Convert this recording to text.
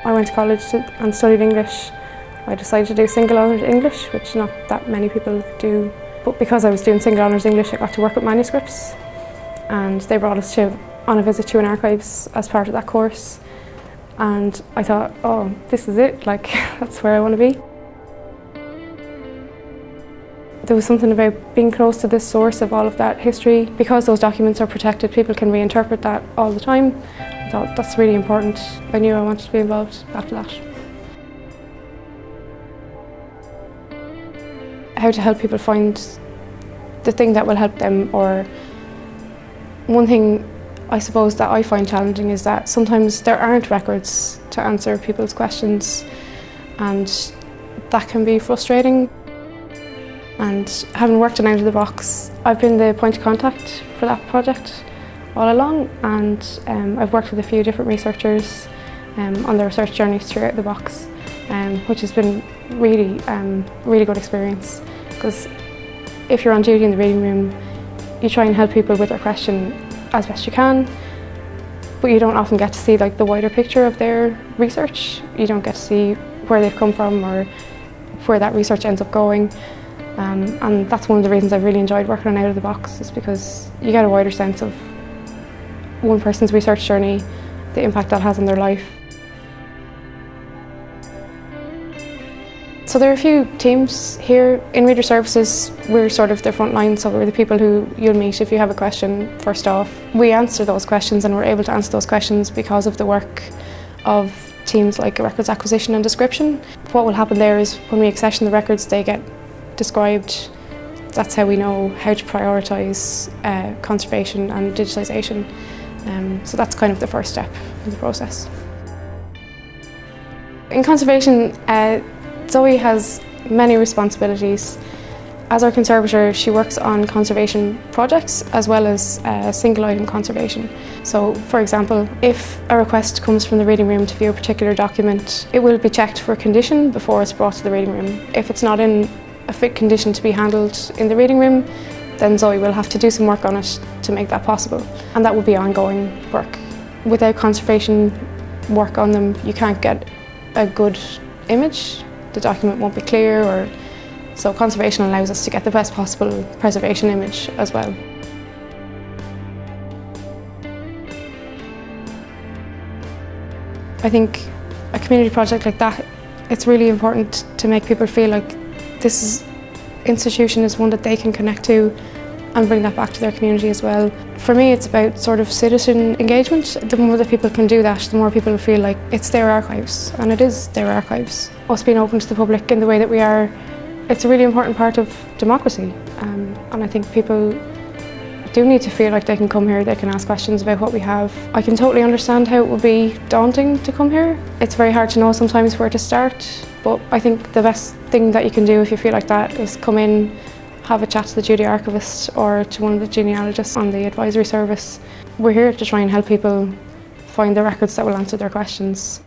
I went to college and studied English. I decided to do single honours English, which not that many people do. But because I was doing single honours English, I got to work with manuscripts. And they brought us on a visit to an archives as part of that course. And I thought, oh, this is it, like, that's where I want to be. There was something about being close to this source of all of that history. Because those documents are protected, people can reinterpret that all the time. I thought that's really important. I knew I wanted to be involved after that. How to help people find the thing that will help them, or one thing I suppose that I find challenging is that sometimes there aren't records to answer people's questions, and that can be frustrating. And having worked on Out of the Box, I've been the point of contact for that project all along, and I've worked with a few different researchers on their research journeys through Out of the Box, which has been really good experience, because if you're on duty in the reading room, you try and help people with their question as best you can, but you don't often get to see like the wider picture of their research. You don't get to see where they've come from or where that research ends up going. And that's one of the reasons I've really enjoyed working on Out of the Box, is because you get a wider sense of one person's research journey, the impact that has on their life. So there are a few teams here. In Reader Services, we're sort of the front line, so we're the people who you'll meet if you have a question first off. We answer those questions, and we're able to answer those questions because of the work of teams like Records Acquisition and Description. What will happen there is when we accession the records, they get described. That's how we know how to prioritise conservation and digitalisation. So that's kind of the first step in the process. In conservation, Zoe has many responsibilities. As our conservator, she works on conservation projects as well as single item conservation. So, for example, if a request comes from the reading room to view a particular document, it will be checked for condition before it's brought to the reading room. If it's not in a fit condition to be handled in the reading room, then Zoe will have to do some work on it to make that possible. And that will be ongoing work. Without conservation work on them, you can't get a good image. The document won't be clear, or so conservation allows us to get the best possible preservation image as well. I think a community project like that, it's really important to make people feel like this institution is one that they can connect to and bring that back to their community as well. For me, it's about sort of citizen engagement. The more that people can do that, the more people feel like it's their archives, and it is their archives. Us being open to the public in the way that we are, it's a really important part of democracy. And I think people do need to feel like they can come here, they can ask questions about what we have. I can totally understand how it would be daunting to come here. It's very hard to know sometimes where to start, but I think the best thing that you can do if you feel like that is come in, have a chat to the duty archivist or to one of the genealogists on the advisory service. We're here to try and help people find the records that will answer their questions.